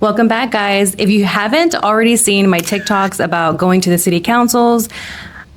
Welcome back, guys. If you haven't already seen my TikToks about going to the city councils,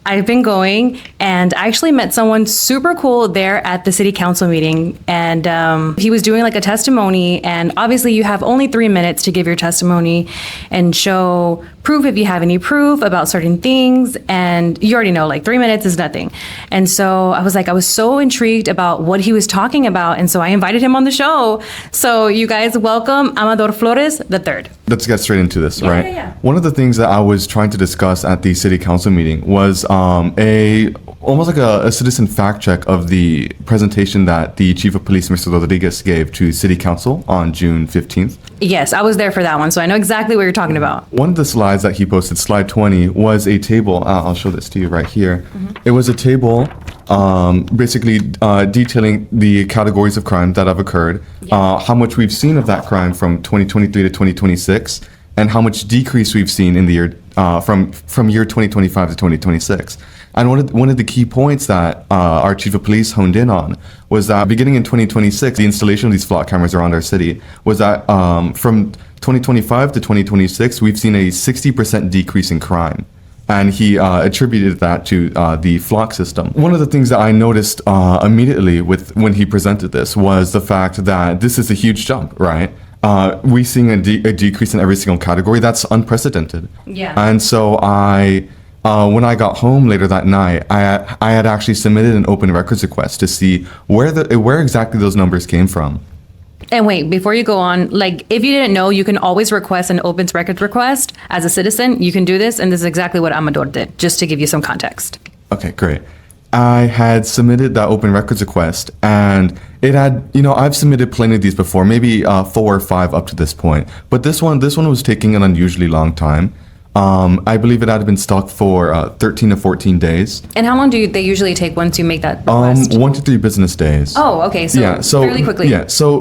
I've been going, and I actually met someone super cool there at the city council meeting, and he was doing like a testimony, and obviously you have only 3 minutes to give your testimony and show proof if you have any proof about certain things, and you already know like 3 minutes is nothing. And so I was so intrigued about what he was talking about, and so I invited him on the show. So you guys welcome Amador Flores III. Let's get straight into this, right? Yeah. One of the things that I was trying to discuss at the city council meeting was almost like a citizen fact check of the presentation that the chief of police, Mr. Rodriguez, gave to city council on June 15th. Yes, I was there for that one, so I know exactly what you're talking about. One of the slides that he posted, slide 20, was a table. I'll show this to you right here. It was a table basically detailing the categories of crime that have occurred, how much we've seen of that crime from 2023 to 2026, and how much decrease we've seen in the year from year 2025 to 2026. And one of the key points that our chief of police honed in on was that beginning in 2026, the installation of these flock cameras around our city was that from 2025 to 2026, we've seen a 60% decrease in crime. And he attributed that to the flock system. One of the things that I noticed immediately when he presented this was the fact that this is a huge jump, right? We're seeing a decrease in every single category. That's unprecedented. Yeah. And so when I got home later that night, I had actually submitted an open records request to see where exactly those numbers came from. And wait, before you go on, like if you didn't know, you can always request an open records request as a citizen. You can do this, and this is exactly what Amador did, just to give you some context. Okay, great. I had submitted that open records request, and it had, I've submitted plenty of these before, maybe 4 or 5 up to this point. But this one was taking an unusually long time. I believe it had been stuck for 13 to 14 days. And how long do they usually take once you make that request? 1 to 3 business days. Oh, okay. So fairly quickly. Yeah. So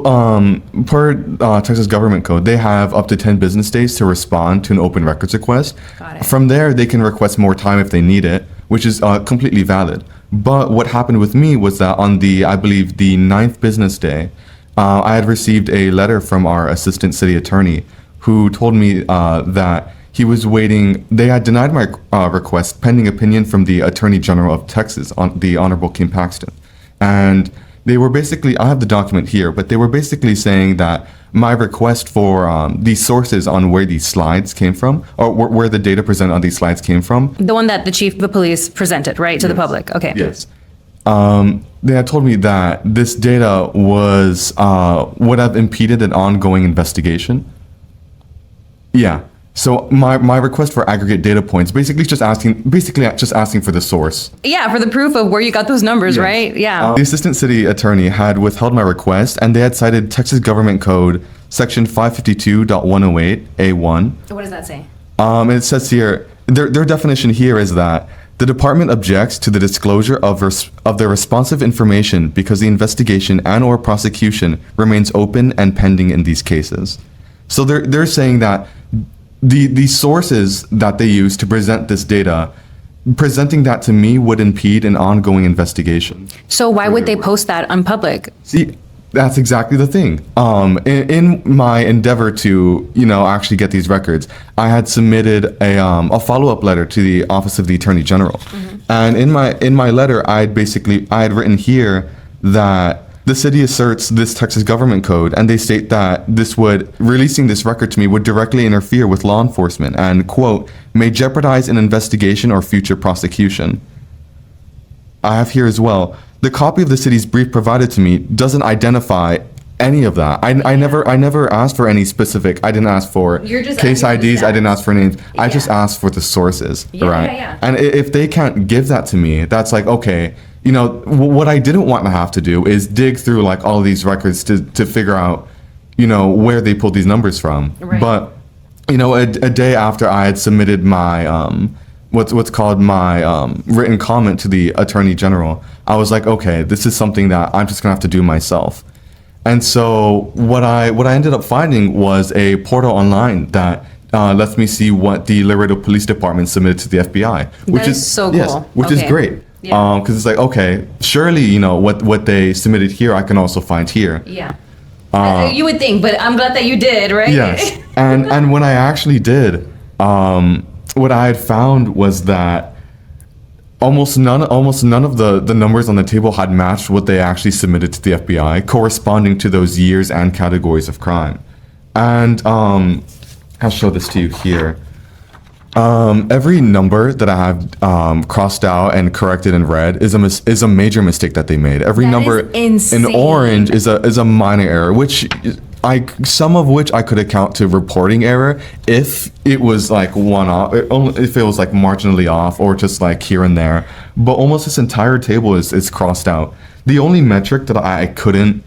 per Texas government code, they have up to 10 business days to respond to an open records request. Got it. From there, they can request more time if they need it, which is completely valid. But what happened with me was that on I believe the 9th business day, I had received a letter from our assistant city attorney who told me that he was waiting. They had denied my request pending opinion from the Attorney General of Texas, the Honorable Kim Paxton. And they were basically, I have the document here, but they were basically saying that my request for the sources on where these slides came from, or where the data presented on these slides came from. The one that the chief of police presented, right, to the public. Okay. Yes. They had told me that this data would have impeded an ongoing investigation. Yeah. So my request for aggregate data points, basically just asking for the source. Yeah, for the proof of where you got those numbers, yes. Right? Yeah. The assistant city attorney had withheld my request, and they had cited Texas Government Code Section 552.108A1. What does that say? It says here, their definition here is that the department objects to the disclosure of their responsive information because the investigation and/or prosecution remains open and pending in these cases. So they're saying that the sources that they use to present this data, presenting that to me would impede an ongoing investigation. So why would they post that on public? See, that's exactly the thing. In my endeavor to, actually get these records, I had submitted a follow-up letter to the Office of the Attorney General. Mm-hmm. And in my letter, I had written here that the city asserts this Texas government code, and they state that releasing this record to me would directly interfere with law enforcement and, quote, may jeopardize an investigation or future prosecution. I have here as well, the copy of the city's brief provided to me doesn't identify any of that. I never asked for any specific. I didn't ask for case IDs. I didn't ask for names. I just asked for the sources, right? Yeah. And if they can't give that to me, that's like, okay, what I didn't want to have to do is dig through like all these records to figure out, where they pulled these numbers from. Right. But, a day after I had submitted my what's called my written comment to the Attorney General, I was like, okay, this is something that I'm just gonna have to do myself. And so what I ended up finding was a portal online that lets me see what the Laredo Police Department submitted to the FBI, which is so cool. Yes, which is great. Yeah. Because it's like, okay, surely what they submitted here I can also find here. Yeah. You would think, but I'm glad that you did, right? Yes, and when I actually did, what I had found was that almost none of the numbers on the table had matched what they actually submitted to the FBI, corresponding to those years and categories of crime. And I'll show this to you here. Every number that I have crossed out and corrected in red is a major mistake that they made. Every That number is in insane. orange is a minor error, which some of which I could account to reporting error if it was like one off, if it was like marginally off or just like here and there. But almost this entire table is crossed out. The only metric that I couldn't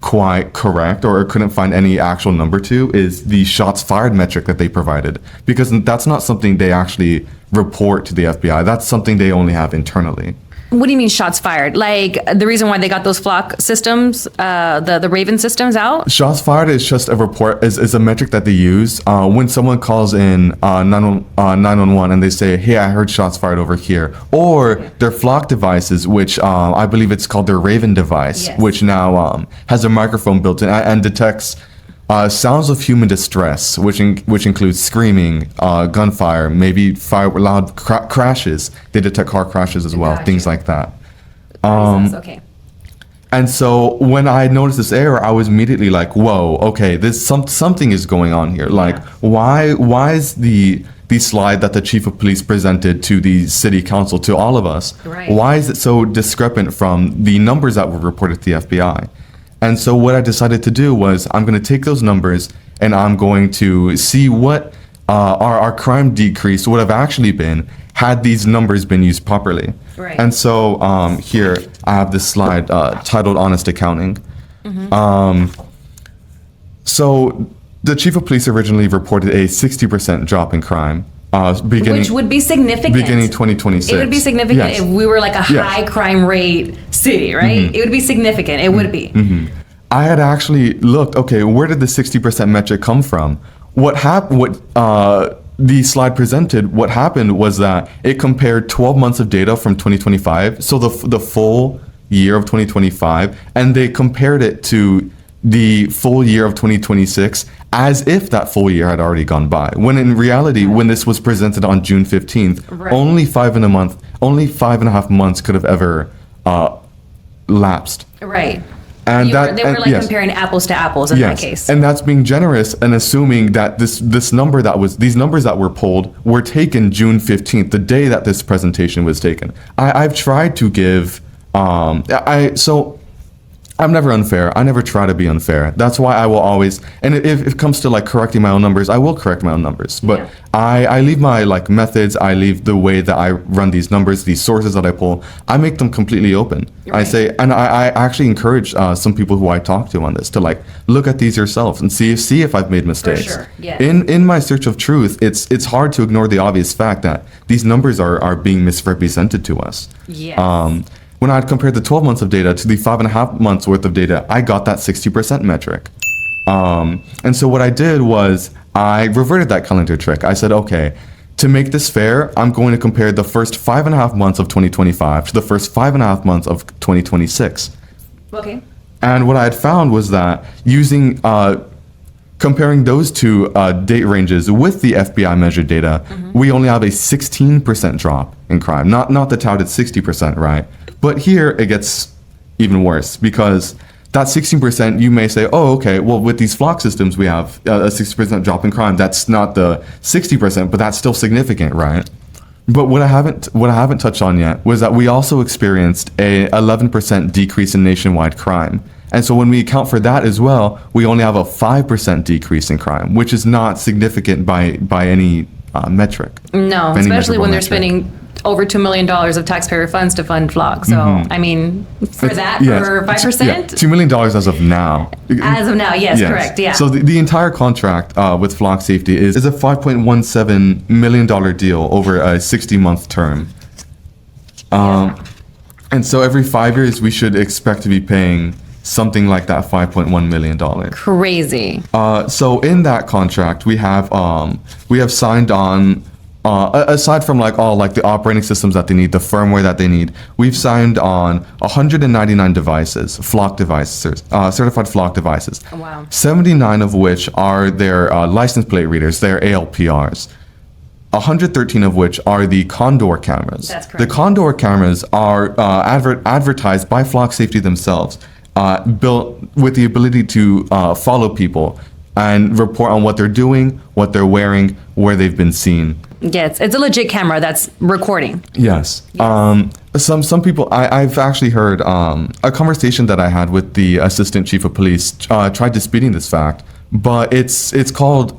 quite correct or couldn't find any actual number to is the shots fired metric that they provided, because that's not something they actually report to the FBI. That's something they only have internally. What do you mean shots fired? Like the reason why they got those flock systems, the Raven systems out? Shots fired is just a report, is a metric that they use when someone calls in 911 and they say, hey, I heard shots fired over here. Or their flock devices, which I believe it's called their Raven device, Yes. which now has a microphone built in and detects sounds of human distress, which includes screaming, gunfire, maybe loud crashes. They detect car crashes as well, Gotcha. things like that. Okay. And so when I noticed this error, I was immediately like, "Whoa, okay, something is going on here. Like, why is the slide that the chief of police presented to the city council, to all of us, Right. why is it so discrepant from the numbers that were reported to the FBI?" And so what I decided to do was I'm going to take those numbers and I'm going to see what our crime decrease would have actually been had these numbers been used properly. Right. And so here I have this slide titled Honest Accounting. So the chief of police originally reported a 60% drop in crime. Beginning, Which would be significant. beginning 2026. It would be significant Yes. if we were like a Yes. high crime rate city, right? It would be significant. It would be. I had actually looked, okay, where did the 60% metric come from? What the slide presented, what happened was that it compared 12 months of data from 2025, so the full year of 2025, and they compared it to the full year of 2026 as if that full year had already gone by. When in reality, when this was presented on June 15th, Right. only 5.5 months could have ever lapsed. Right. And They were like yes. comparing apples to apples in that case. And that's being generous and assuming that these numbers that were pulled were taken June 15th, the day that this presentation was taken. I've tried to give I'm never unfair. I never try to be unfair. That's why I will always, and if it comes to like correcting my own numbers, I will correct my own numbers. But Yeah. I leave my like methods, I leave the way that I run these numbers, these sources that I pull, I make them completely open. I Right. say, and I actually encourage some people who I talk to on this to like look at these yourself and see if I've made mistakes. sure, yes. In my search of truth, it's hard to ignore the obvious fact that these numbers are being misrepresented to us. Yes. When I compared the 12 months of data to the 5.5 months worth of data, I got that 60% metric. And so what I did was I reverted that calendar trick. I said, okay, to make this fair, I'm going to compare the first 5.5 months of 2025 to the first 5.5 months of 2026. Okay. And what I had found was that using comparing those two date ranges with the FBI measured data, we only have a 16% drop in crime. Not the touted 60%, right? But here it gets even worse because that 16%, you may say, oh, okay, well, with these flock systems, we have a 60% drop in crime. That's not the 60%, but that's still significant, right? But what I haven't touched on yet was that we also experienced a 11% decrease in nationwide crime. And so when we account for that as well, we only have a 5% decrease in crime, which is not significant by any metric. No, Any especially measurable when they're metric. spending over $2 million of taxpayer funds to fund Flock. So, I mean, for that, Yes. for 5%? Yeah, $2 million as of now. As of now, yes, correct, yeah. So the entire contract with Flock Safety is a $5.17 million deal over a 60-month term. And so every 5 years, we should expect to be paying something like that $5.1 million. Crazy. So in that contract, we have signed on aside from like all like the operating systems that they need, the firmware that they need, we've signed on 199 devices, Flock devices, certified Flock devices. Oh, wow. 79 of which are their license plate readers, their ALPRs. 113 of which are the Condor cameras. That's correct. The Condor cameras are advertised by Flock Safety themselves, built with the ability to follow people and report on what they're doing, what they're wearing, where they've been seen. Yes, it's a legit camera that's recording. Yes. Some people, I've actually heard a conversation that I had with the assistant chief of police tried disputing this fact, but it's called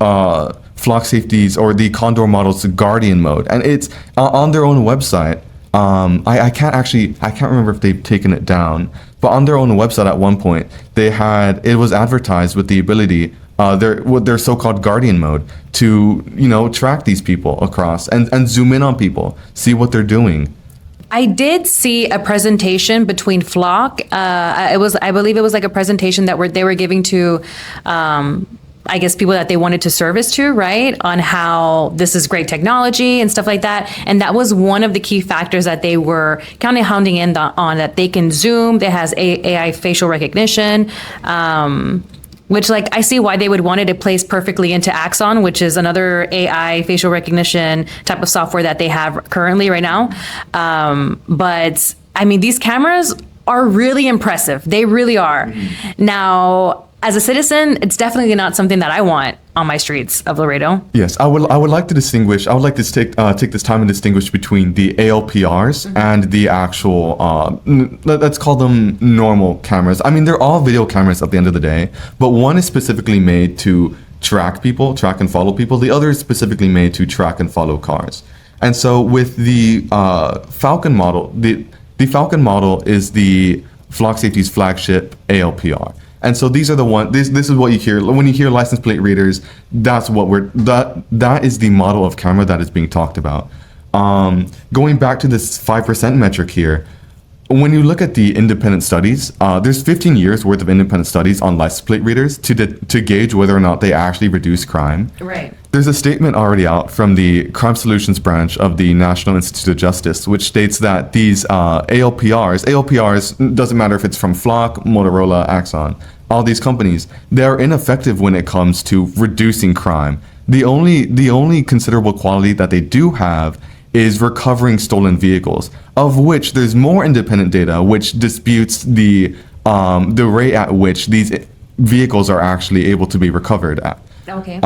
Flock Safety's or the Condor model's Guardian mode, and it's on their own website. I can't remember if they've taken it down, but on their own website at one point it was advertised with the ability their so-called Guardian mode to track these people across and zoom in on people, see what they're doing. I did see a presentation between Flock. I believe it was like a presentation that they were giving to, I guess, people that they wanted to service to, right? On how this is great technology and stuff like that. And that was one of the key factors that they were kind of hounding in on, that they can zoom. It has AI facial recognition. Which, like, I see why they would want it. It plays perfectly into Axon, which is another AI facial recognition type of software that they have currently right now. But, I mean, these cameras are really impressive. They really are. Now, as a citizen, it's definitely not something that I want on my streets of Laredo. Yes, I would like to distinguish. I would like to take this time and distinguish between the ALPRs and the actual let's call them normal cameras. I mean, they're all video cameras at the end of the day, but one is specifically made to track and follow people. The other is specifically made to track and follow cars. And so with the Falcon model, the Falcon model is the Flock Safety's flagship ALPR. And so these are the one. This is what you hear when you hear license plate readers. That's what that is the model of camera that is being talked about. Going back to this 5% metric here, when you look at the independent studies, there's 15 years worth of independent studies on license plate readers to gauge whether or not they actually reduce crime. Right. There's a statement already out from the Crime Solutions branch of the National Institute of Justice, which states that these ALPRs, doesn't matter if it's from Flock, Motorola, Axon, all these companies, they're ineffective when it comes to reducing crime. The only considerable quality that they do have is recovering stolen vehicles, of which there's more independent data which disputes the rate at which these vehicles are actually able to be recovered at. Okay.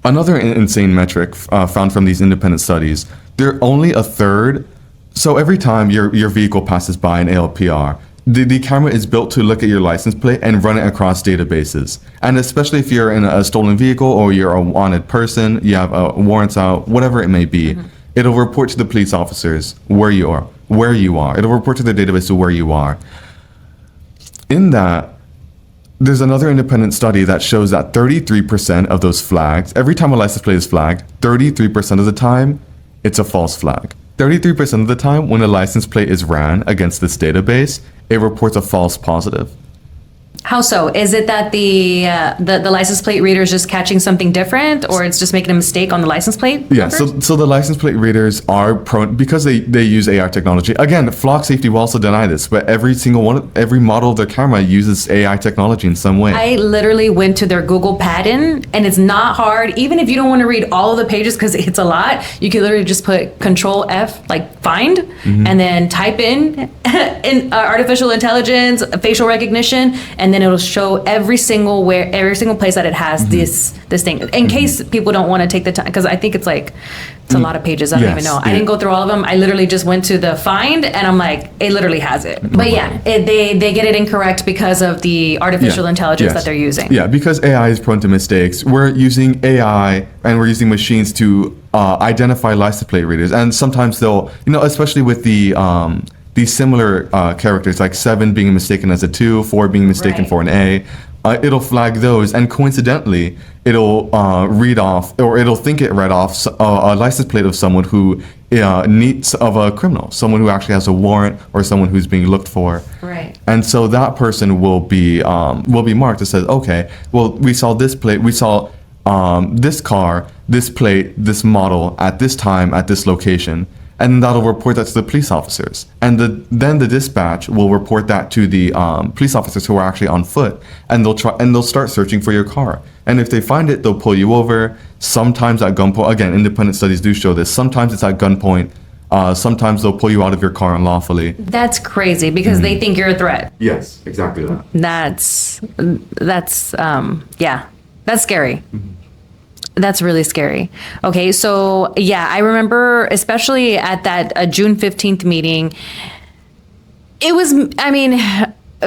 Another insane metric found from these independent studies, they're only a third. So every time your vehicle passes by an ALPR, the camera is built to look at your license plate and run it across databases. And especially if you're in a stolen vehicle or you're a wanted person, you have warrants out, whatever it may be, it'll report to the police officers where you are. It'll report to the database of where you are. In that, there's another independent study that shows that 33% of those flags, every time a license plate is flagged, 33% of the time, it's a false flag. 33% of the time, when a license plate is ran against this database, it reports a false positive. How so? Is it that the license plate reader is just catching something different, or it's just making a mistake on the license plate? Yeah, so the license plate readers are prone, because they use AI technology. Again, Flock Safety will also deny this, but every model of their camera uses AI technology in some way. I literally went to their Google Patten, and it's not hard. Even if you don't want to read all of the pages because it's a lot, you can literally just put Control F, like find, and then type in artificial intelligence, facial recognition, and then it'll show every single place that it has this thing. In case people don't want to take the time, because I think it's a lot of pages. I don't even know. I didn't go through all of them. I literally just went to the find, and I'm like, it literally has it. But yeah, they get it incorrect because of the artificial intelligence that they're using. Yeah, because AI is prone to mistakes. We're using AI and we're using machines to identify license plate readers, and sometimes they'll, especially with these similar characters, like 7 being mistaken as a 2, 4 being mistaken for an A, it'll flag those, and coincidentally, it'll read off, or it'll think it read off a license plate of someone who of a criminal, someone who actually has a warrant, or someone who's being looked for. Right. And so that person will be marked that says, okay, well, we saw this plate, we saw this car this plate, this model at this time at this location, and that'll report that to the police officers. And then the dispatch will report that to the police officers who are actually on foot, and they'll start searching for your car. And if they find it, they'll pull you over. Sometimes at gunpoint. Again, independent studies do show this. Sometimes it's at gunpoint. Sometimes they'll pull you out of your car unlawfully. That's crazy because they think you're a threat. Yes, exactly that. Yeah, that's scary. That's really scary. Okay, so yeah, I remember especially at that June 15th meeting, it was, I mean,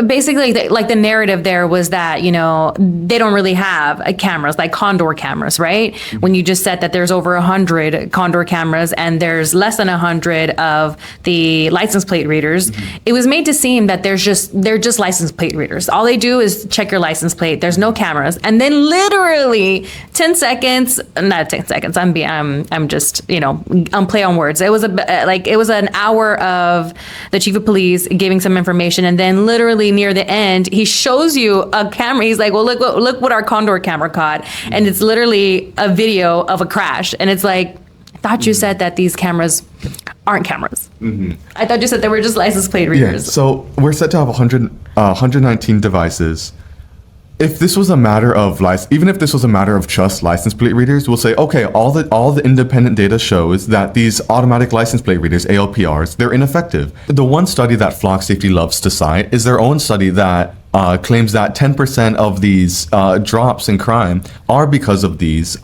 basically like the narrative there was that, you know, they don't really have cameras like Condor cameras, right? When you just said that there's over 100 Condor cameras and there's less than 100 of the license plate readers, it was made to seem that they're just license plate readers. All they do is check your license plate. There's no cameras. And then literally 10 seconds, not 10 seconds, I'm just, you know, I'm play on words. It was it was an hour of the chief of police giving some information, and then literally near the end, he shows you a camera. He's like, well, look what our Condor camera caught. And it's literally a video of a crash. And it's like, I thought you said that these cameras aren't cameras. I thought you said they were just license plate readers. Yeah, so we're set to have 119 devices. If this was a matter of even if this was a matter of just license plate readers, we'll say, okay, all the independent data shows that these automatic license plate readers, ALPRs, they're ineffective. The one study that Flock Safety loves to cite is their own study that claims that 10% of these drops in crime are because of these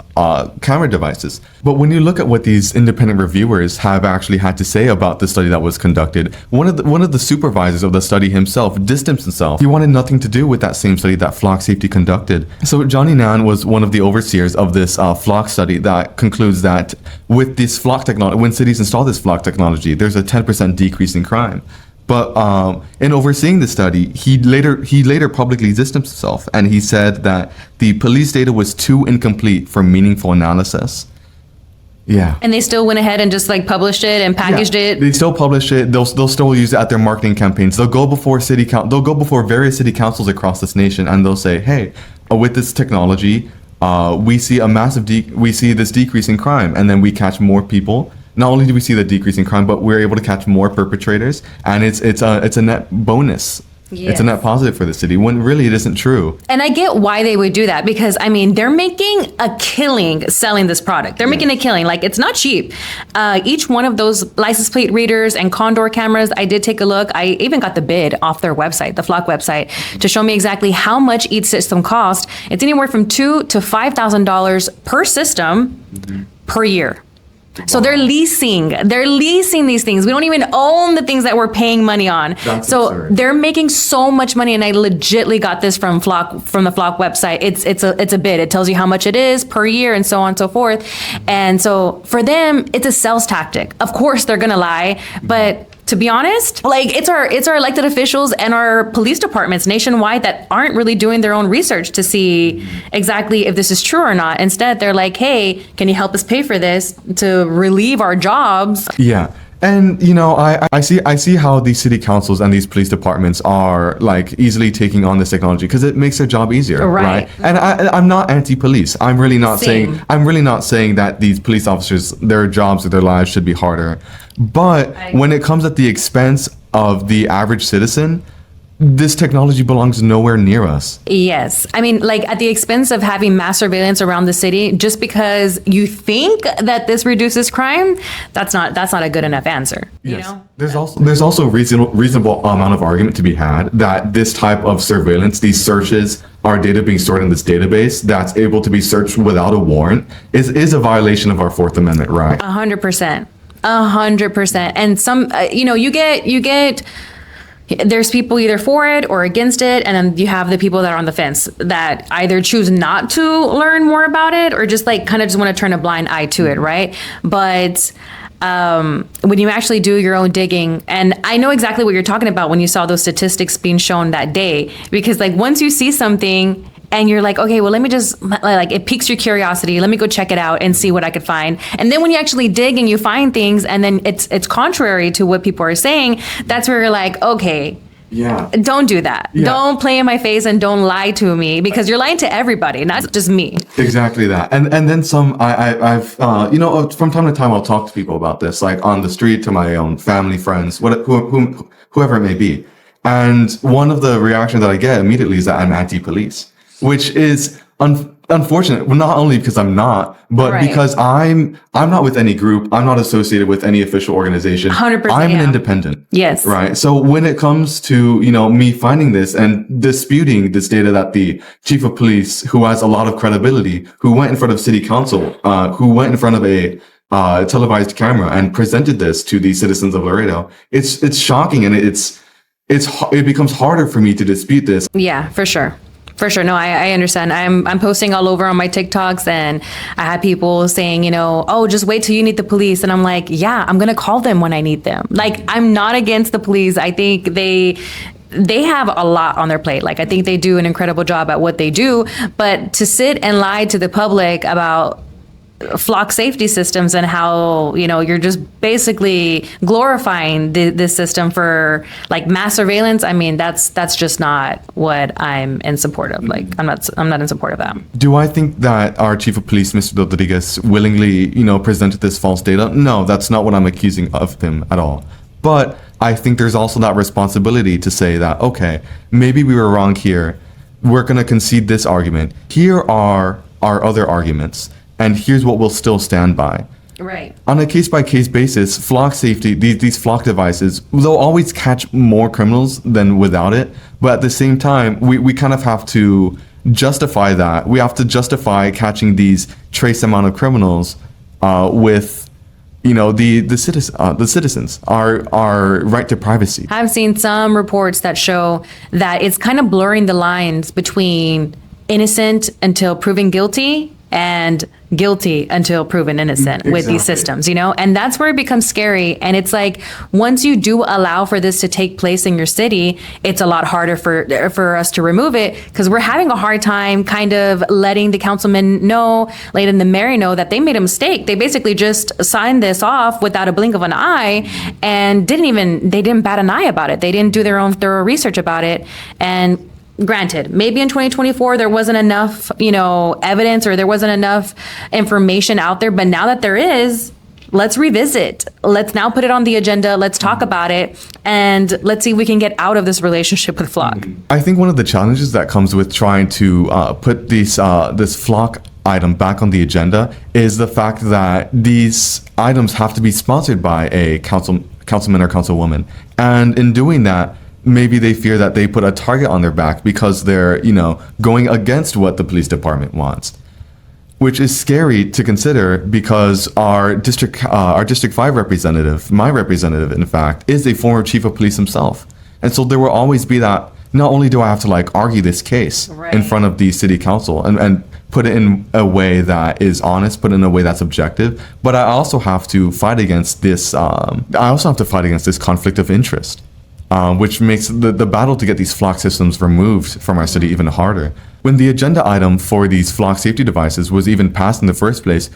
camera devices. But when you look at what these independent reviewers have actually had to say about the study that was conducted, one of the supervisors of the study himself distanced himself. He wanted nothing to do with that same study that Flock Safety conducted. So Johnny Nan was one of the overseers of this Flock study that concludes that with this Flock technology, when cities install this Flock technology, there's a 10% decrease in crime. But in overseeing the study, he later publicly distanced himself, and he said that the police data was too incomplete for meaningful analysis. Yeah. And they still went ahead and just like published it and packaged it. They still publish it. They'll still use it at their marketing campaigns. They'll go before various city councils across this nation, and they'll say, "Hey, with this technology, we see this decrease in crime, and then we catch more people." Not only do we see the decrease in crime, but we're able to catch more perpetrators, and it's a net bonus. Yes. It's a net positive for the city, when really it isn't true. And I get why they would do that, because I mean, they're making a killing selling this product. They're making a killing. Like, it's not cheap. Each one of those license plate readers and Condor cameras, I did take a look. I even got the bid off their website, the Flock website, to show me exactly how much each system cost. It's anywhere from $2,000 to $5,000 per system per year. So they're leasing these things. We don't even own the things that we're paying money on. That's so absurd. They're making so much money, and I legitly got this from the Flock website. It's a bid. It tells you how much it is per year and so on and so forth. And so for them, it's a sales tactic. Of course they're gonna lie, but to be honest, like, it's our elected officials and our police departments nationwide that aren't really doing their own research to see exactly if this is true or not. Instead, they're like, hey, can you help us pay for this to relieve our jobs? Yeah. And, you know, I see how these city councils and these police departments are like easily taking on this technology because it makes their job easier, right? And I'm not anti-police. I'm really not saying that these police officers, their jobs or their lives should be harder. But when it comes at the expense of the average citizen, this technology belongs nowhere near us. Yes. I mean, like, at the expense of having mass surveillance around the city, just because you think that this reduces crime, that's not a good enough answer. Yes. You know? There's also reasonable amount of argument to be had that this type of surveillance, these searches, our data being stored in this database that's able to be searched without a warrant is a violation of our Fourth Amendment right. 100%. 100%. And some, you get, there's people either for it or against it, and then you have the people that are on the fence that either choose not to learn more about it or just like kind of just want to turn a blind eye to it, right? But when you actually do your own digging, and I know exactly what you're talking about when you saw those statistics being shown that day, because like once you see something and you're like, okay, well, let me just, like, it piques your curiosity. Let me go check it out and see what I could find. And then when you actually dig and you find things and then it's contrary to what people are saying, that's where you're like, okay, Yeah. Don't do that. Yeah. Don't play in my face and don't lie to me, because you're lying to everybody, not just me. Exactly that. And then some, I've, from time to time, I'll talk to people about this, like on the street, to my own family, friends, whoever it may be. And one of the reactions that I get immediately is that I'm anti-police, which is unfortunate. Well, not only because I'm not, but Right. because I'm not with any group. I'm not associated with any official organization. 100%, I'm an yeah. independent. Yes. Right. So when it comes to, me finding this and disputing this data that the chief of police, who has a lot of credibility, who went in front of city council, who went in front of a televised camera and presented this to the citizens of Laredo, it's shocking, and it becomes harder for me to dispute this. Yeah, for sure. For sure. No, I understand. I'm posting all over on my TikToks, and I had people saying, oh, just wait till you need the police. And I'm like, yeah, I'm going to call them when I need them. Like, I'm not against the police. I think they have a lot on their plate. Like, I think they do an incredible job at what they do, but to sit and lie to the public about flock safety systems and how, you're just basically glorifying this system for like mass surveillance. I mean, that's just not what I'm in support of. Like, I'm not in support of that. Do I think that our chief of police, Mr. Rodriguez, willingly, presented this false data? No, that's not what I'm accusing of him at all. But I think there's also that responsibility to say that, okay, maybe we were wrong here. We're going to concede this argument. Here are our other arguments, and here's what we'll still stand by. Right. On a case-by-case basis, flock safety, these flock devices, they'll always catch more criminals than without it. But at the same time, we kind of have to justify that. We have to justify catching these trace amount of criminals with, the citizens, our right to privacy. I've seen some reports that show that it's kind of blurring the lines between innocent until proven guilty and guilty until proven innocent with these systems, and that's where it becomes scary. And it's like, once you do allow for this to take place in your city, it's a lot harder for us to remove it, because we're having a hard time kind of letting the councilmen know, letting the mayor know that they made a mistake. They basically just signed this off without a blink of an eye and they didn't bat an eye about it. They didn't do their own thorough research about it. And granted, maybe in 2024 there wasn't enough, evidence, or there wasn't enough information out there. But now that there is, let's revisit. Let's now put it on the agenda. Let's talk about it, and let's see if we can get out of this relationship with Flock. I think one of the challenges that comes with trying to put this flock item back on the agenda is the fact that these items have to be sponsored by a councilman or councilwoman, and in doing that, maybe they fear that they put a target on their back because they're, going against what the police department wants, which is scary to consider, because our District 5 representative, my representative, in fact, is a former chief of police himself. And so there will always be that, not only do I have to argue this case in front of the city council and put it in a way that is honest, put it in a way that's objective, but I also have to fight against this, conflict of interest. Which makes the battle to get these flock systems removed from our city even harder. When the agenda item for these flock safety devices was even passed in the first place,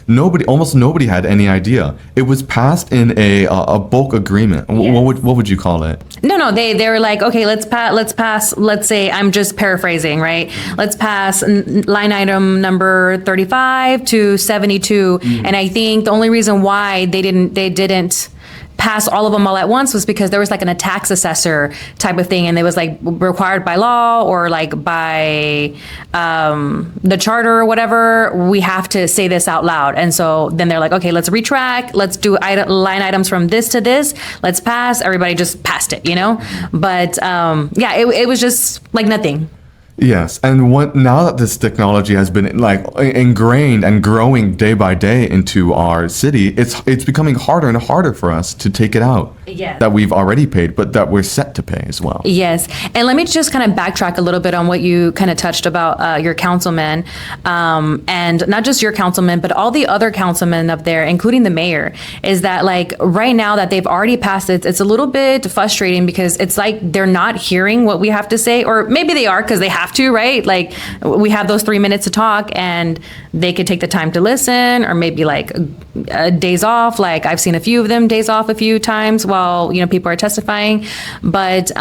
almost nobody had any idea. It was passed in a bulk agreement. Yes. What would you call it? No, they were like, okay, let's pass. Let's say, I'm just paraphrasing, right? Let's pass line item number 35 to 72, and I think the only reason why they didn't pass all of them all at once was because there was like a tax assessor type of thing, and it was like required by law or like by the charter or whatever, we have to say this out loud. And so then they're like, okay, let's retract, let's do line items from this to this, let's pass. Everybody just passed it, but it was just like nothing. Yes, and now that this technology has been ingrained and growing day by day into our city, it's becoming harder and harder for us to take it out. Yes. That we've already paid, but that we're set to pay as well. Yes, and let me just kind of backtrack a little bit on what you kind of touched about your councilman, and not just your councilman, but all the other councilmen up there, including the mayor. Is that right now that they've already passed it, it's a little bit frustrating because it's like they're not hearing what we have to say, or maybe they are because they have to, right? Like, we have those 3 minutes to talk, and they could take the time to listen, or maybe days off. Like, I've seen a few of them days off a few times while people are testifying, but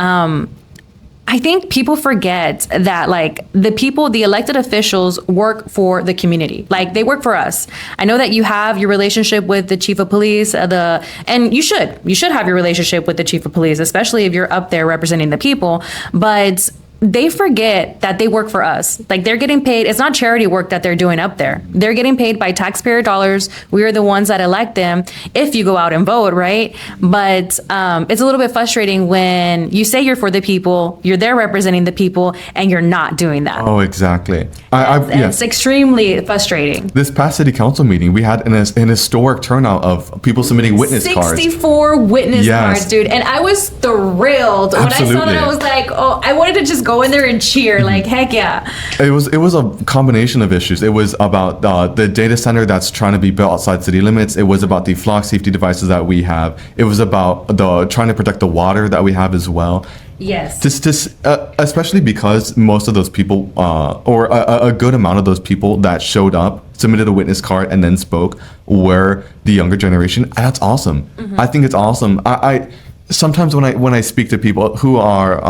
I think people forget that like the elected officials work for the community. Like they work for us. I know that you have your relationship with the chief of police, and you should have your relationship with the chief of police, especially if you're up there representing the people. But they forget that they work for us. Like they're getting paid. It's not charity work that they're doing up there. They're getting paid by taxpayer dollars. We are the ones that elect them if you go out and vote, right? But it's a little bit frustrating when you say you're for the people, you're there representing the people, and you're not doing that. Oh, exactly. It's extremely frustrating. This past city council meeting, we had an historic turnout of people submitting witness cards. 64 witness cards, dude. And I was thrilled. When I saw that, I was like, oh, I wanted to just go in there and cheer. Like, heck yeah. It was a combination of issues. It was about the data center that's trying to be built outside city limits. It was about the flock safety devices that we have. It was about trying to protect the water that we have as well. Yes. Especially because most of those people, or a good amount of those people that showed up, submitted a witness card, and then spoke, were the younger generation. And that's awesome. I think it's awesome. I sometimes when I speak to people who are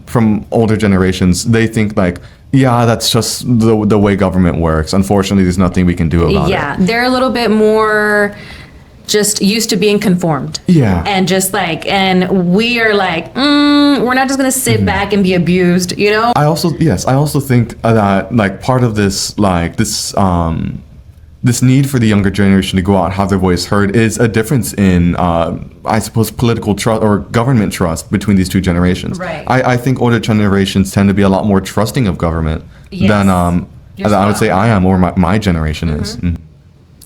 from older generations, they think like, yeah, that's just the way government works. Unfortunately, there's nothing we can do about it. Yeah, they're a little bit more just used to being conformed. Yeah. And just like, and we are like, we're not just gonna sit back and be abused, you know? I also think that like part of this, like this need for the younger generation to go out and have their voice heard is a difference in, I suppose, political trust or government trust between these two generations. Right. I think older generations tend to be a lot more trusting of government than I would say I am, or my generation is. Mm-hmm.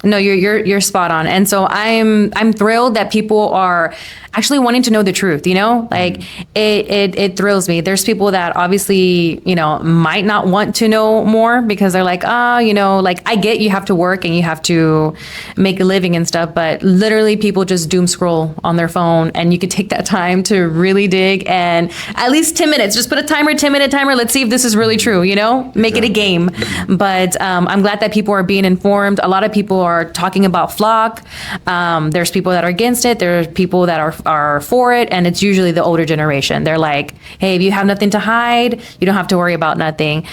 No, you're spot on. And so I'm thrilled that people are actually wanting to know the truth, you know? Like it thrills me. There's people that obviously, you know, might not want to know more because they're like, you know, like I get you have to work and you have to make a living and stuff, but literally people just doom scroll on their phone, and you could take that time to really dig, and at least 10 minutes, just put a 10-minute timer. Let's see if this is really true, you know, make it a game. But I'm glad that people are being informed. A lot of people are talking about Flock. There's people that are against it. There's people that are for it, and it's usually the older generation. They're like, hey, if you have nothing to hide, you don't have to worry about nothing.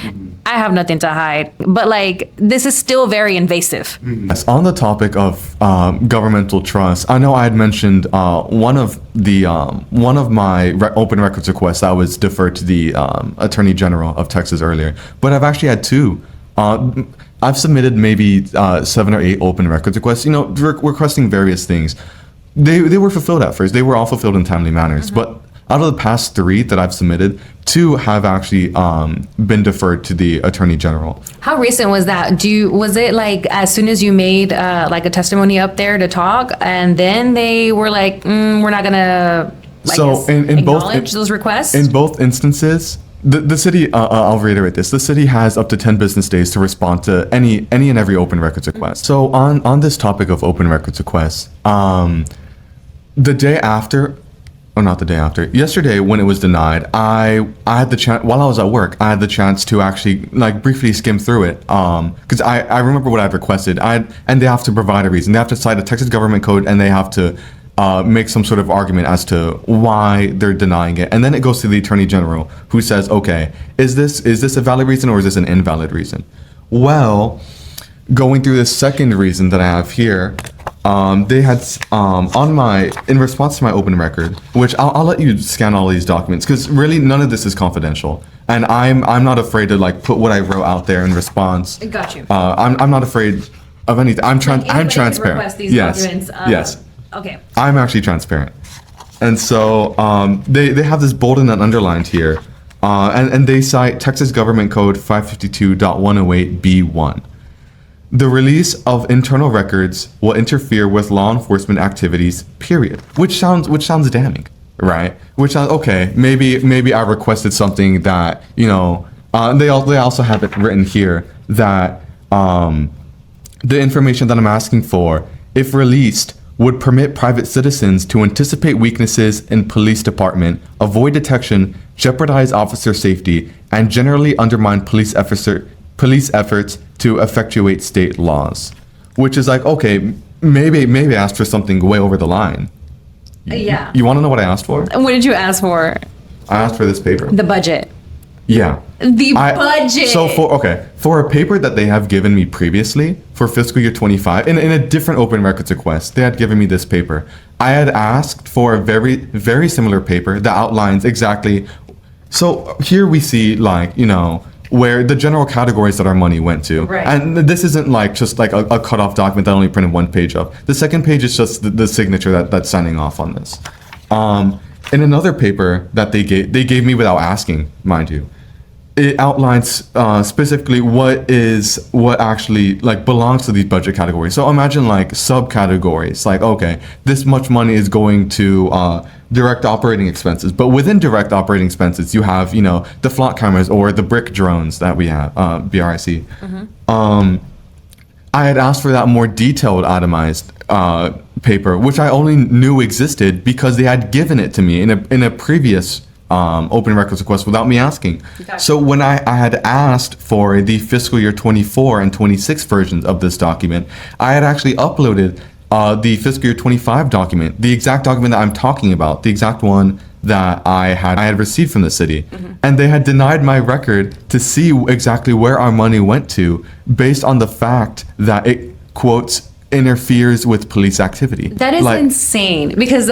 I have nothing to hide, but like this is still very invasive. Yes, on the topic of governmental trust, I know I had mentioned one of my open records requests that was deferred to the Attorney General of Texas earlier, but I've actually had two. I've submitted maybe 7 or 8 open records requests, you know, requesting various things. They were fulfilled at first. They were all fulfilled in timely manners. But out of the past 3 that I've submitted, 2 have actually been deferred to the Attorney General. How recent was that? Was it like as soon as you made like a testimony up there to talk, and then they were like, we're not gonna acknowledge those requests? In both instances, the city, I'll reiterate this, the city has up to 10 business days to respond to any and every open records request. So on this topic of open records requests, the day after, or not the day after, yesterday when it was denied, I had the chance, while I was at work, I had the chance to actually like briefly skim through it. Because I remember what I'd requested. And they have to provide a reason. They have to cite a Texas government code, and they have to make some sort of argument as to why they're denying it. And then it goes to the Attorney General, who says, okay, is this a valid reason or is this an invalid reason? Well, going through the second reason that I have here, they had in response to my open record, which I'll let you scan all these documents because really none of this is confidential, and I'm not afraid to like put what I wrote out there in response. Got you. I'm not afraid of anything. I'm transparent. Can request these documents. Yes. Okay. I'm actually transparent, and so they have this bolded and underlined here, and they cite Texas Government Code 552.108B1. The release of internal records will interfere with law enforcement activities, period. Which sounds damning, right? Which sounds okay. Maybe I requested something that, you know, they also have it written here that the information that I'm asking for, if released, would permit private citizens to anticipate weaknesses in police department, avoid detection, jeopardize officer safety, and generally undermine police efforts to effectuate state laws. Which is like, okay, maybe I asked for something way over the line. Yeah. You want to know what I asked for? What did you ask for? I asked for this paper. The budget. Yeah. Budget. So for a paper that they have given me previously for fiscal year 25, in a different open records request, they had given me this paper. I had asked for a very, very similar paper that outlines exactly. So here we see, like, you know, where the general categories that our money went to. Right. And this isn't like just like a cut-off document that only printed one page of. The second page is just the signature that's signing off on this. In another paper that they gave me without asking, mind you, it outlines specifically what actually like belongs to these budget categories. So imagine like subcategories, like, okay, this much money is going to direct operating expenses, but within direct operating expenses, you have, you know, the flock cameras or the brick drones that we have, BRIC. I had asked for that more detailed itemized paper, which I only knew existed because they had given it to me in a previous open records request without me asking. Gotcha. So when I had asked for the fiscal year 24 and 26 versions of this document, I had actually uploaded the fiscal year 25 document, the exact document that I'm talking about, the exact one that I had received from the city. And they had denied my record to see exactly where our money went to based on the fact that it, quotes, interferes with police activity. That is insane, because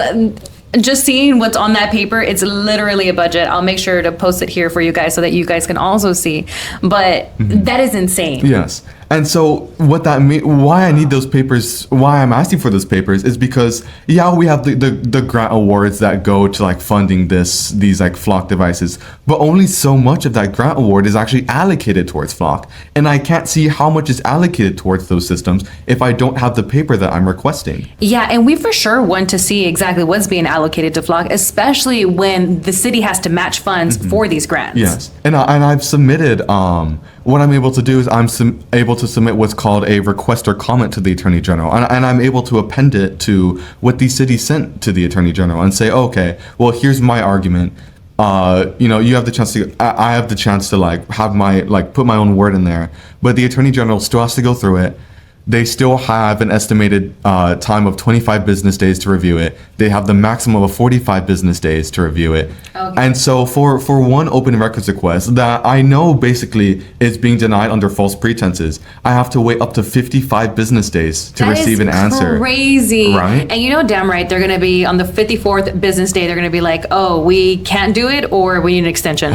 just seeing what's on that paper, it's literally a budget. I'll make sure to post it here for you guys so that you guys can also see. But that is insane. Yes. And so what that why I need those papers, why I'm asking for those papers is because, yeah, we have the grant awards that go to like funding these like flock devices, but only so much of that grant award is actually allocated towards flock. And I can't see how much is allocated towards those systems if I don't have the paper that I'm requesting. Yeah, and we for sure want to see exactly what's being allocated to flock, especially when the city has to match funds for these grants. Yes. And I've submitted, what I'm able to do is I'm able to submit what's called a request or comment to the Attorney General. And I'm able to append it to what the city sent to the Attorney General and say, okay, well, here's my argument. You know, you have the chance to, I have the chance to like have my, like put my own word in there, but the Attorney General still has to go through it. They still have an estimated time of 25 business days to review it. They have the maximum of 45 business days to review it. Okay. And so for one open records request that I know basically is being denied under false pretenses, I have to wait up to 55 business days to receive an answer. That is crazy. Right? And you know damn right they're going to be on the 54th business day, they're going to be like, oh, we can't do it, or we need an extension.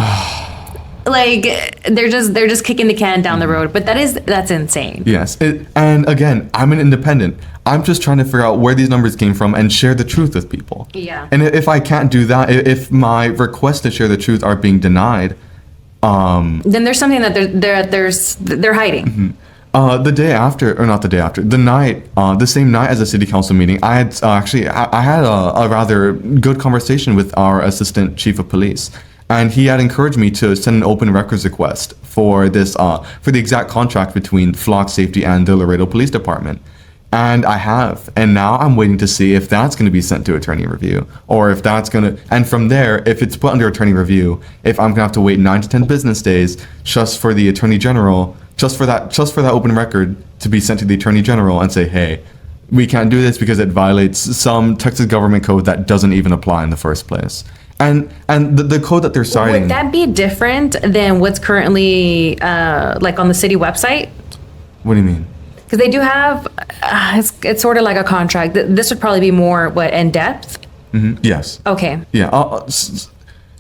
Like they're just kicking the can down the road, but that's insane. Yes, and again, I'm an independent. I'm just trying to figure out where these numbers came from and share the truth with people. Yeah. And if I can't do that, if my requests to share the truth are being denied, then there's something that they're hiding. The day after, or not the day after, the same night as the city council meeting, I had I had a rather good conversation with our assistant chief of police. And he had encouraged me to send an open records request for this, for the exact contract between Flock Safety and the Laredo Police Department. And I have. And now I'm waiting to see if that's going to be sent to attorney review, or if that's going to, and from there, if it's put under attorney review, if I'm going to have to wait 9 to 10 business days just for the attorney general, just for that open record to be sent to the attorney general and say, hey, we can't do this because it violates some Texas government code that doesn't even apply in the first place. And the code that they're citing. Would that be different than what's currently like on the city website? What do you mean? Because they do have, it's sort of like a contract. This would probably be more, in depth? Mm-hmm. Yes. Okay. Yeah.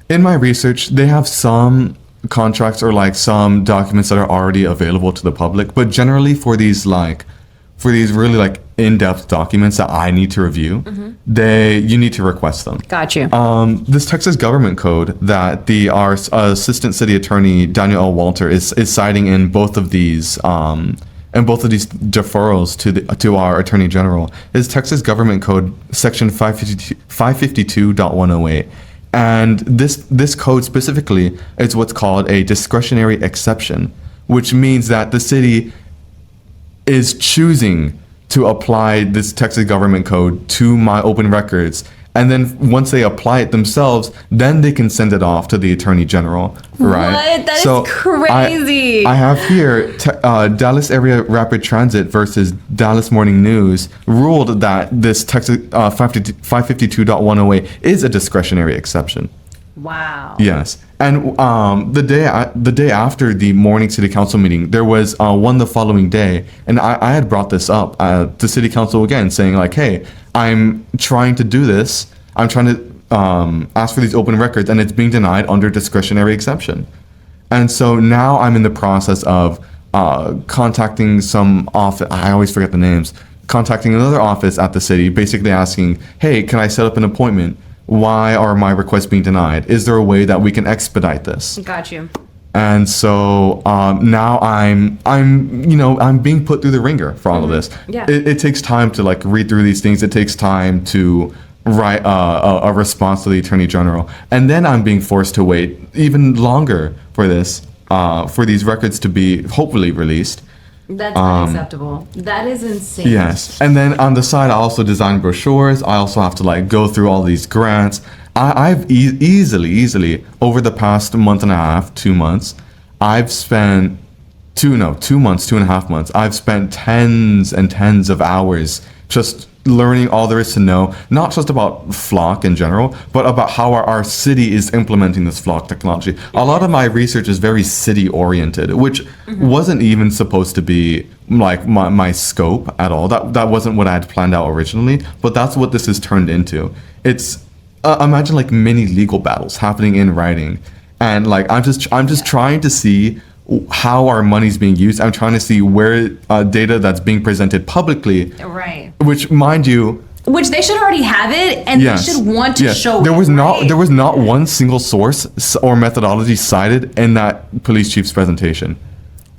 In my research, they have some contracts or like some documents that are already available to the public, but generally for these really like in-depth documents that I need to review, you need to request them. Got you. This Texas government code that our assistant city attorney Daniel L. Walter is citing in both of these deferrals to our attorney general is Texas government code section 552.108. And this code specifically is what's called a discretionary exception, which means that the city is choosing to apply this Texas government code to my open records. And then once they apply it themselves, then they can send it off to the attorney general, right? What? That is crazy. I have here Dallas Area Rapid Transit versus Dallas Morning News ruled that this Texas 552.108 is a discretionary exception. Wow. Yes, and the day after the morning city council meeting, there was one the following day, and I had brought this up to city council again, saying like, hey, I'm trying to do this. I'm trying to ask for these open records, and it's being denied under discretionary exception. And so now I'm in the process of contacting some office. I always forget the names. Contacting another office at the city, basically asking, hey, can I set up an appointment? Why are my requests being denied? Is there a way that we can expedite this? Got you. And so now I'm being put through the ringer for all of this. Yeah. It takes time to like read through these things. It takes time to write a response to the Attorney General, and then I'm being forced to wait even longer for this, for these records to be hopefully released. That's unacceptable. That is insane. Yes, and then on the side, I also design brochures. I also have to like go through all these grants. I've easily over the past month and a half, 2 months, I've spent 2.5 months. I've spent tens and tens of hours just learning all there is to know, not just about Flock in general, but about how our city is implementing this Flock technology. A lot of my research is very city oriented, which wasn't even supposed to be like my scope at all. That wasn't what I had planned out originally, but that's what this has turned into. It's imagine like mini legal battles happening in writing, and like I'm just trying to see how our money's being used. I'm trying to see where data that's being presented publicly, Right. which, mind you, Which they should already have it, and yes, they should want to yes. show there it. was right? there was not one single source or methodology cited in that police chief's presentation,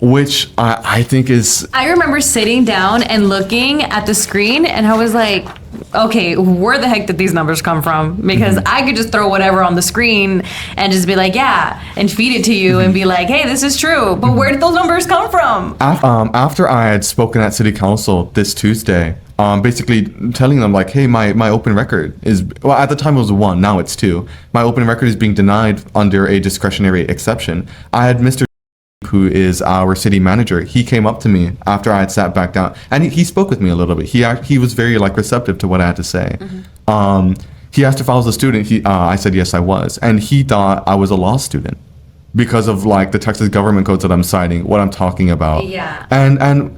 which I think is. I remember sitting down and looking at the screen, and I was like, okay, where the heck did these numbers come from? Because I could just throw whatever on the screen and just be like, yeah, and feed it to you and be like, hey, this is true. But where did those numbers come from? After I had spoken at City Council this Tuesday, basically telling them like, hey, my open record is, well, at the time it was 1, now it's 2. My open record is being denied under a discretionary exception. I had Mr. who is our city manager. He came up to me after I had sat back down, and he spoke with me a little bit. He was very like receptive to what I had to say. He asked if I was a student. I said yes, I was, and he thought I was a law student because of like the Texas government codes that I'm citing, what I'm talking about. Yeah. And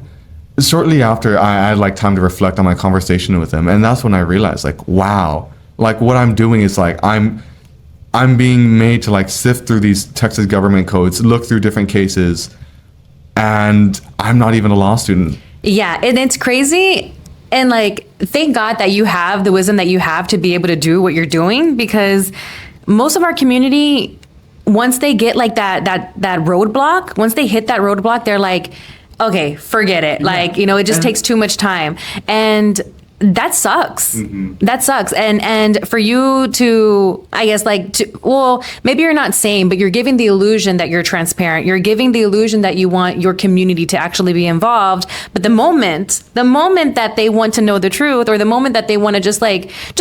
shortly after, I had like time to reflect on my conversation with him, and that's when I realized like, wow, like what I'm doing is like I'm being made to like sift through these Texas government codes, look through different cases, and I'm not even a law student. Yeah, and it's crazy. And like, thank God that you have the wisdom that you have to be able to do what you're doing, because most of our community, once they get like that roadblock, once they hit that roadblock, they're like, okay, forget it. Like, it just takes too much time. And that sucks. That sucks. And for you to, I guess, well, maybe you're not saying, but you're giving the illusion that you're transparent. You're giving the illusion that you want your community to actually be involved. But the moment that they want to know the truth, or the moment that they want to just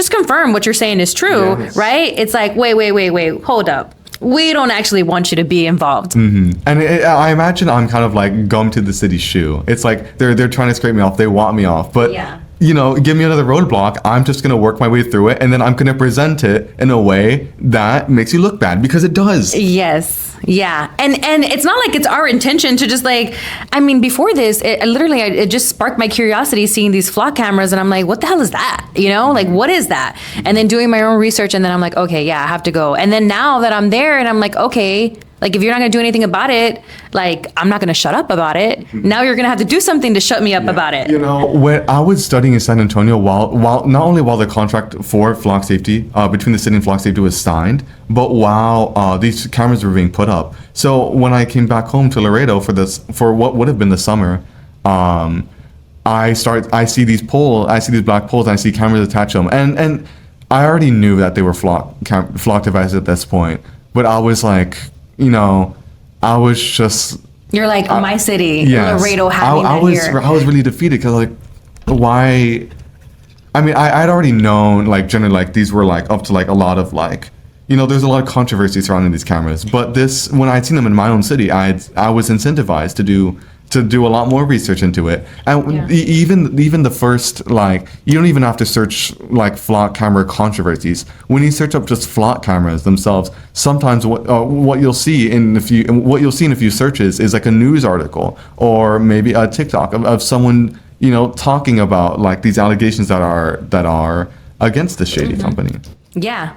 confirm what you're saying is true, Yes. right? It's like, wait, hold up. We don't actually want you to be involved. And I imagine I'm kind of like gum to the city's shoe. It's like they're trying to scrape me off. They want me off, but give me another roadblock. I'm just gonna work my way through it, and then I'm gonna present it in a way that makes you look bad, because it does. Yes. Yeah. And it's not like it's our intention to just before this, it just sparked my curiosity seeing these Flock cameras, and I'm like, what the hell is that? Like, what is that? And then doing my own research, and then I'm like, okay, yeah, I have to go. And then now that I'm there, and I'm like, okay, like, if you're not going to do anything about it, like, I'm not going to shut up about it. Now you're going to have to do something to shut me up about it. When I was studying in San Antonio, while not only while the contract for Flock Safety, between the city and Flock Safety was signed, but while these cameras were being put up. So when I came back home to Laredo for what would have been the summer, I see these black poles, and I see cameras attached to them. And I already knew that they were Flock devices at this point, but I was like, I was just. You're like, my city, yes, Laredo, having I was really defeated, because like, why? I mean, I'd already known like generally like these were like up to like a lot of like, there's a lot of controversy surrounding these cameras. But when I'd seen them in my own city, I was incentivized to do to do a lot more research into it. And even the first, like, you don't even have to search like flock camera controversies. When you search up just flock cameras themselves, sometimes what you'll see in a few searches is like a news article or maybe a TikTok of someone, talking about like these allegations that are against the shady company. Yeah.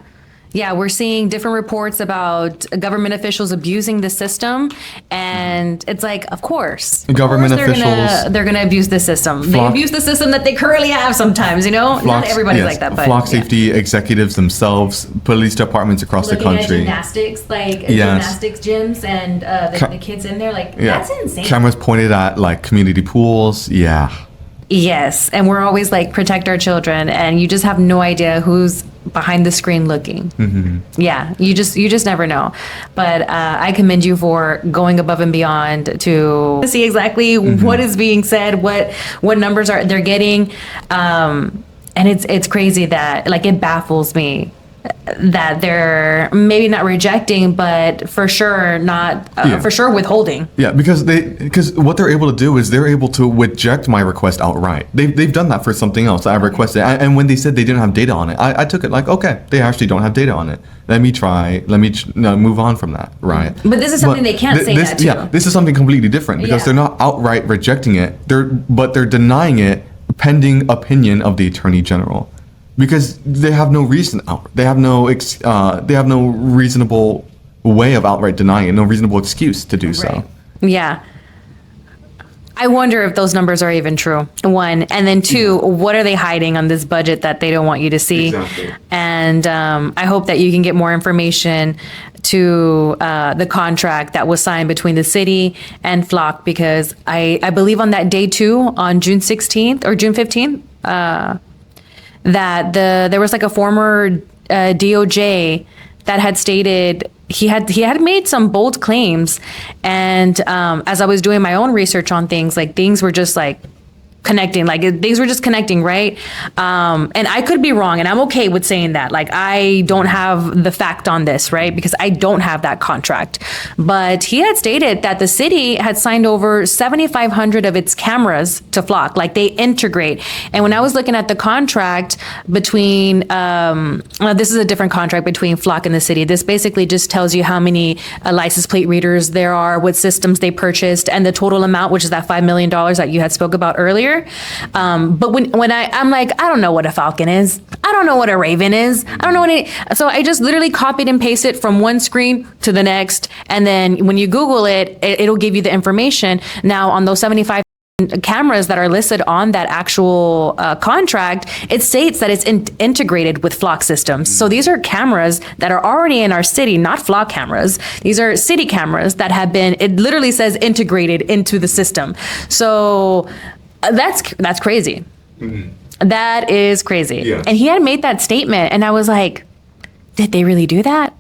Yeah, we're seeing different reports about government officials abusing the system, and it's like, of course, they're gonna abuse the system. They abuse the system that they currently have sometimes, Not everybody's like that, but flock safety executives themselves, police departments across the country. Gymnastics, gymnastics gyms, and the kids in there, that's insane. Cameras pointed at like community pools. Yeah. Yes, and we're always like, protect our children, and you just have no idea who's behind the screen looking. Yeah, you just never know. But I commend you for going above and beyond to see exactly what is being said, what numbers they're getting, and it's crazy that, like, it baffles me that they're maybe not rejecting, but for sure withholding. Yeah, because what they're able to do is they're able to reject my request outright. They've done that for something else I requested, and when they said they didn't have data on it, I took it like, okay, they actually don't have data on it. Let me move on from that, right? But this is something they can't say that too. Yeah, this is something completely different because they're not outright rejecting it. They're denying it pending opinion of the Attorney General. Because they have no reason they have no reasonable way of outright denying it, no reasonable excuse to do so. Yeah. I wonder if those numbers are even true. One, and then two, what are they hiding on this budget that they don't want you to see? Exactly. And I hope that you can get more information to the contract that was signed between the city and Flock, because I believe on that day too, on June 16th or June 15th, that there was like a former DOJ that had stated he had made some bold claims, and as I was doing my own research on things, like things were just like connecting, right? And I could be wrong, and I'm okay with saying that. Like, I don't have the fact on this, right? Because I don't have that contract. But he had stated that the city had signed over 7,500 of its cameras to Flock, like they integrate. And when I was looking at the contract between, this is a different contract between Flock and the city. This basically just tells you how many license plate readers there are, what systems they purchased, and the total amount, which is that $5 million that you had spoke about earlier. But when I'm like, I don't know what a falcon is. I don't know what a raven is. I don't know so I just literally copied and pasted from one screen to the next. And then when you Google it, it'll give you the information. Now on those 75 cameras that are listed on that actual contract, it states that it's integrated with Flock systems. So these are cameras that are already in our city, not Flock cameras. These are city cameras that have been, it literally says integrated into the system. So that's crazy. That is crazy. Yeah. And he had made that statement, and I was like, did they really do that?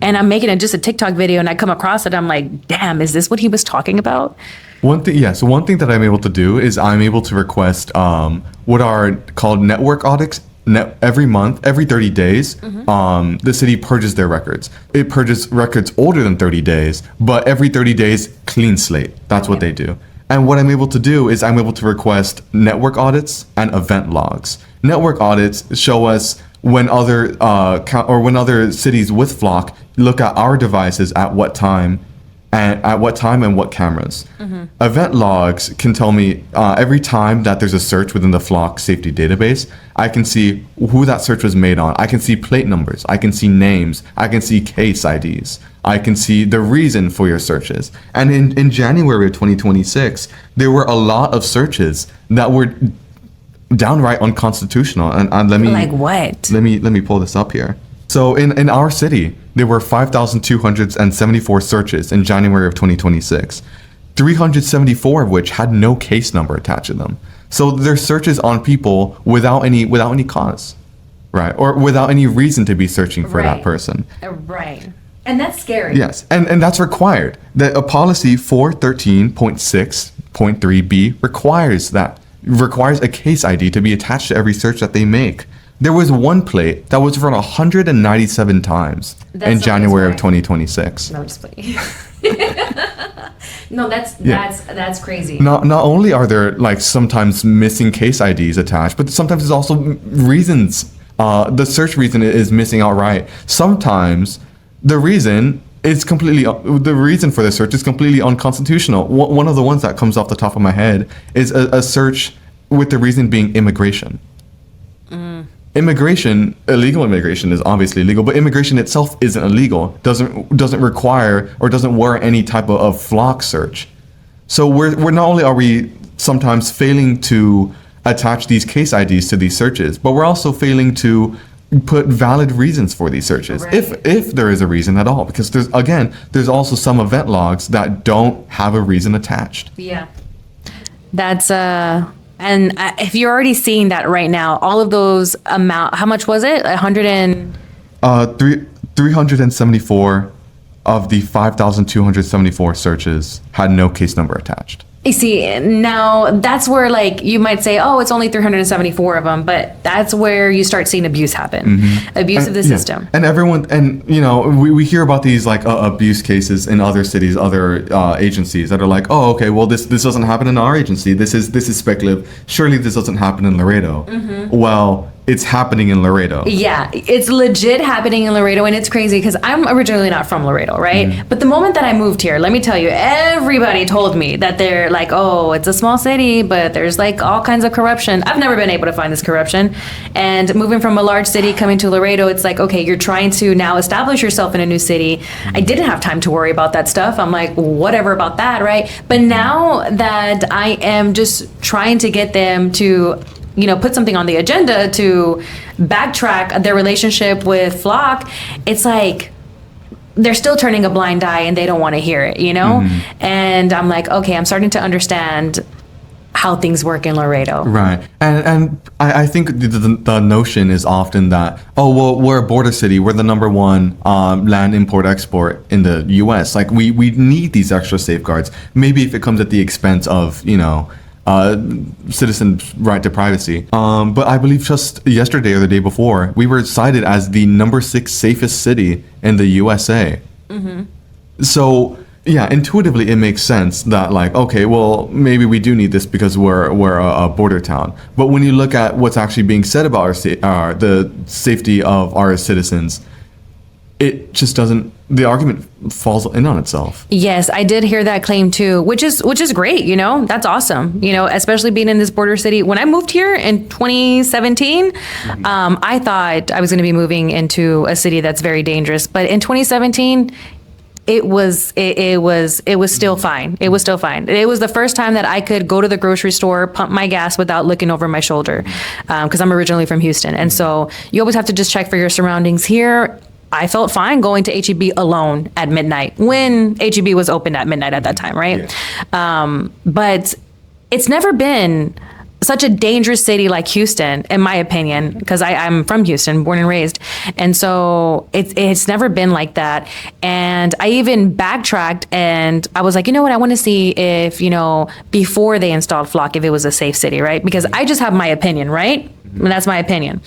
And I'm making just a TikTok video, and I come across it. I'm like, damn, is this what he was talking about? So one thing that I'm able to do is I'm able to request what are called network audits. Every month, every 30 days, the city purges their records. It purges records older than 30 days, but every 30 days, clean slate. That's what they do. And what I'm able to do is I'm able to request network audits and event logs. Network audits show us when other cities with Flock look at our devices at what time and what cameras. Event logs can tell me every time that there's a search within the Flock safety database, I can see who that search was made on. I can see plate numbers. I can see names. I can see case IDs. I can see the reason for your searches. And in January of 2026, there were a lot of searches that were downright unconstitutional. And let me like what? Let me pull this up here. So in our city, there were 5,274 searches in January of 2026, 374 of which had no case number attached to them. So there's searches on people without any cause, right? Or without any reason to be searching for that person. Right. And that's scary. Yes, and that's required. That a policy 413.6.3b requires a case ID to be attached to every search that they make. There was one plate that was run 197 times in January of 2026. No, I'm just playing. No, that's crazy. Not only are there like sometimes missing case IDs attached, but sometimes there's also reasons. The search reason is missing outright. Sometimes the reason the reason for the search is completely unconstitutional. One of the ones that comes off the top of my head is a search with the reason being immigration. Immigration, illegal immigration is obviously illegal, but immigration itself isn't illegal. Doesn't require or doesn't warrant any type of flock search. So we're not only are we sometimes failing to attach these case IDs to these searches, but we're also failing to put valid reasons for these searches, Right. if there is a reason at all. Because there's also some event logs that don't have a reason attached. Yeah. That's and if you're already seeing that right now, all of those how much was it? 374 of the 5,274 searches had no case number attached. You see, now that's where like you might say, oh, it's only 374 of them, but that's where you start seeing abuse happen, abuse of the system. And everyone, we hear about these like abuse cases in other cities, other agencies that are like, oh, okay, well this doesn't happen in our agency. This is speculative. Surely this doesn't happen in Laredo. Well, it's happening in Laredo. Yeah, it's legit happening in Laredo, and it's crazy because I'm originally not from Laredo, right? But the moment that I moved here, let me tell you, everybody told me that they're like, oh, it's a small city, but there's like all kinds of corruption. I've never been able to find this corruption. And moving from a large city coming to Laredo, it's like, okay, you're trying to now establish yourself in a new city. I didn't have time to worry about that stuff. I'm like, whatever about that, right? But now that I am just trying to get them to put something on the agenda to backtrack their relationship with Flock, it's like they're still turning a blind eye and they don't want to hear it, And I'm like, okay, I'm starting to understand how things work in Laredo. Right. And I think the notion is often that, oh, well, we're a border city. We're the number one land import-export in the U.S. Like, we need these extra safeguards. Maybe if it comes at the expense of, citizens' right to privacy. But I believe just yesterday or the day before, we were cited as the number 6 safest city in the USA. So, yeah, intuitively it makes sense that like, okay, well, maybe we do need this because we're a border town. But when you look at what's actually being said about the safety of our citizens, it just doesn't. The argument falls in on itself. Yes, I did hear that claim too, which is great. That's awesome. Especially being in this border city. When I moved here in 2017, I thought I was going to be moving into a city that's very dangerous. But in 2017, it was still fine. It was still fine. It was the first time that I could go to the grocery store, pump my gas without looking over my shoulder, because I'm originally from Houston, and so you always have to just check for your surroundings here. I felt fine going to H-E-B alone at midnight when H-E-B was open at midnight at that time, right? Yeah. But it's never been such a dangerous city like Houston, in my opinion, because I'm from Houston, born and raised. And so it's never been like that. And I even backtracked and I was like, you know what? I want to see if, before they installed Flock, if it was a safe city, right? Because I just have my opinion, right? And that's my opinion.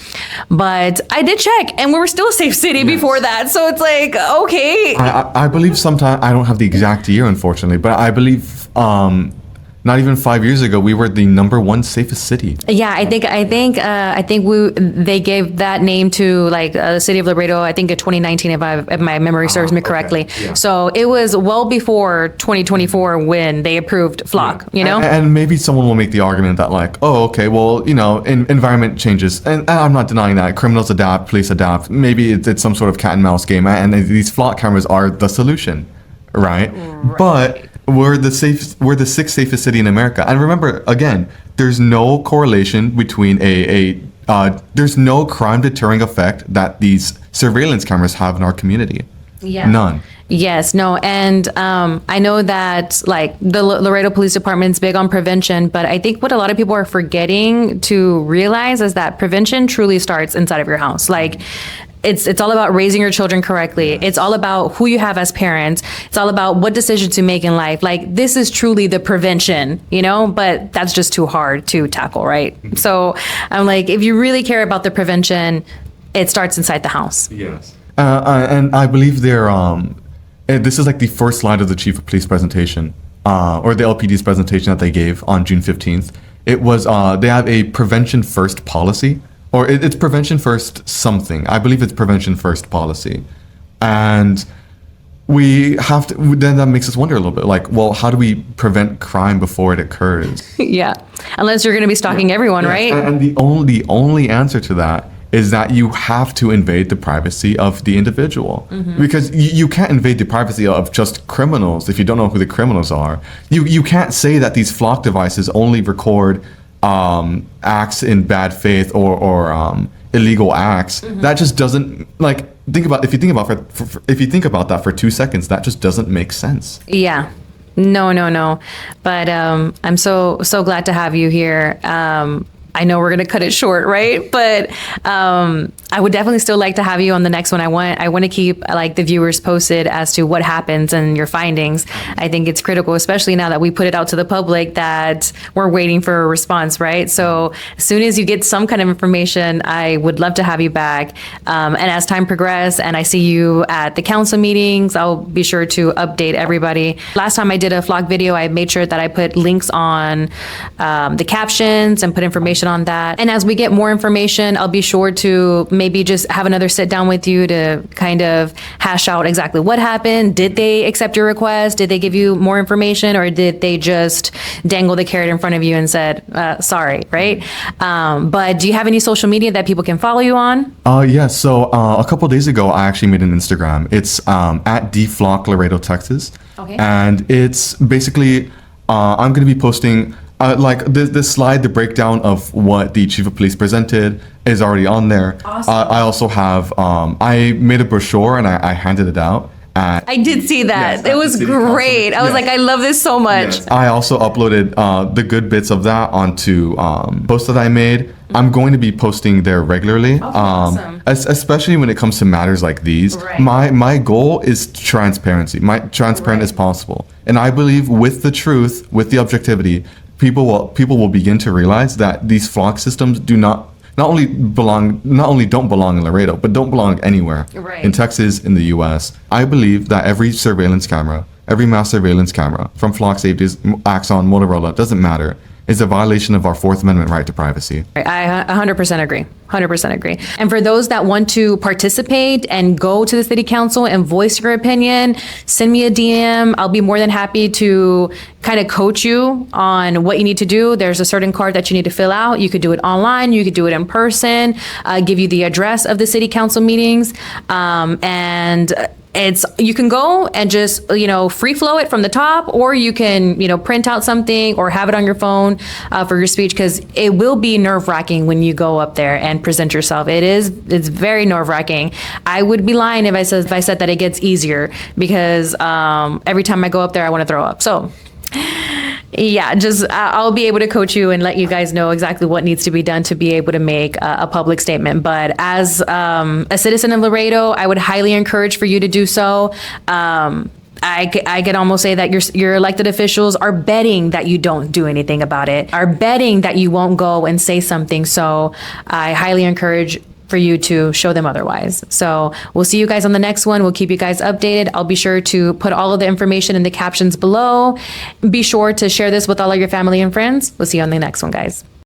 But I did check and we were still a safe city before that. So it's like, okay. I believe sometime, I don't have the exact year, unfortunately, but I believe not even 5 years ago, we were the number 1 safest city. Yeah, I think they gave that name to like the city of Laredo. I think in 2019, if my memory serves me correctly. Okay. Yeah. So it was well before 2024 when they approved Flock. And maybe someone will make the argument that like, oh, okay, well, environment changes, and I'm not denying that criminals adapt, police adapt. Maybe it's some sort of cat and mouse game, and these Flock cameras are the solution, right? But we're the 6th safest city in America. And remember, again, there's no correlation between there's no crime deterring effect that these surveillance cameras have in our community. Yeah. None. Yes, no, and I know that like the Laredo Police Department's big on prevention, but I think what a lot of people are forgetting to realize is that prevention truly starts inside of your house. Like, it's all about raising your children correctly. It's all about who you have as parents. It's all about what decisions you make in life. Like, this is truly the prevention, but that's just too hard to tackle, right? So I'm like, if you really care about the prevention, it starts inside the house. Yes. And I believe they're this is like the first slide of the chief of police presentation, or the LPD's presentation that they gave on June 15th. It was, they have a prevention first policy, or it's prevention first something. I believe it's prevention first policy. And we have to, then that makes us wonder a little bit, like, well, how do we prevent crime before it occurs? Yeah. Unless you're going to be stalking everyone, right? And the only answer to that is that you have to invade the privacy of the individual. Because you can't invade the privacy of just criminals if you don't know who the criminals are. You can't say that these flock devices only record acts in bad faith or illegal acts. That just doesn't, like, if you think about that for 2 seconds, that just doesn't make sense. Yeah. No. But I'm so glad to have you here. I know we're going to cut it short, right? But I would definitely still like to have you on the next one. I want to keep like the viewers posted as to what happens and your findings. I think it's critical, especially now that we put it out to the public that we're waiting for a response, right? So as soon as you get some kind of information, I would love to have you back. And as time progresses and I see you at the council meetings, I'll be sure to update everybody. Last time I did a vlog video, I made sure that I put links on the captions and put information on that. And as we get more information, I'll be sure to maybe just have another sit down with you to kind of hash out exactly what happened. Did they accept your request? Did they give you more information, or did they just dangle the carrot in front of you and said, sorry, right? But do you have any social media that people can follow you on? Yeah, so a couple days ago, I actually made an Instagram. It's at Flock Laredo, Texas. Okay. And it's basically, I'm going to be posting like this slide, the breakdown of what the chief of police presented is already on there. Awesome. I also have, I made a brochure and I handed it out. I did see that. Yes, it was great. I was like, I love this so much. Yes. I also uploaded the good bits of that onto posts that I made. I'm going to be posting there regularly, awesome. Especially when it comes to matters like these. Right. My goal is transparency, transparent as possible. And I believe with the truth, with the objectivity, people will begin to realize that these flock systems do not only don't belong in Laredo, but don't belong anywhere. Right. In Texas, in the US. I believe that every surveillance camera, every mass surveillance camera from Flock Safety's, Axon, Motorola, doesn't matter, is a violation of our Fourth Amendment right to privacy. I 100% agree. 100% agree. And for those that want to participate and go to the city council and voice your opinion, send me a DM. I'll be more than happy to kind of coach you on what you need to do. There's a certain card that you need to fill out. You could do it online. You could do it in person. Give you the address of the city council meetings. And you can go and just, free flow it from the top, or you can, print out something or have it on your phone for your speech, because it will be nerve wracking when you go up there and present yourself. It's very nerve wracking. I would be lying if I said that it gets easier, because every time I go up there, I want to throw up. So yeah, I'll be able to coach you and let you guys know exactly what needs to be done to be able to make a public statement. But as a citizen of Laredo, I would highly encourage for you to do so. I could almost say that your elected officials are betting that you don't do anything about it, are betting that you won't go and say something. So I highly encourage for you to show them otherwise. So we'll see you guys on the next one. We'll keep you guys updated. I'll be sure to put all of the information in the captions below. Be sure to share this with all of your family and friends. We'll see you on the next one, guys.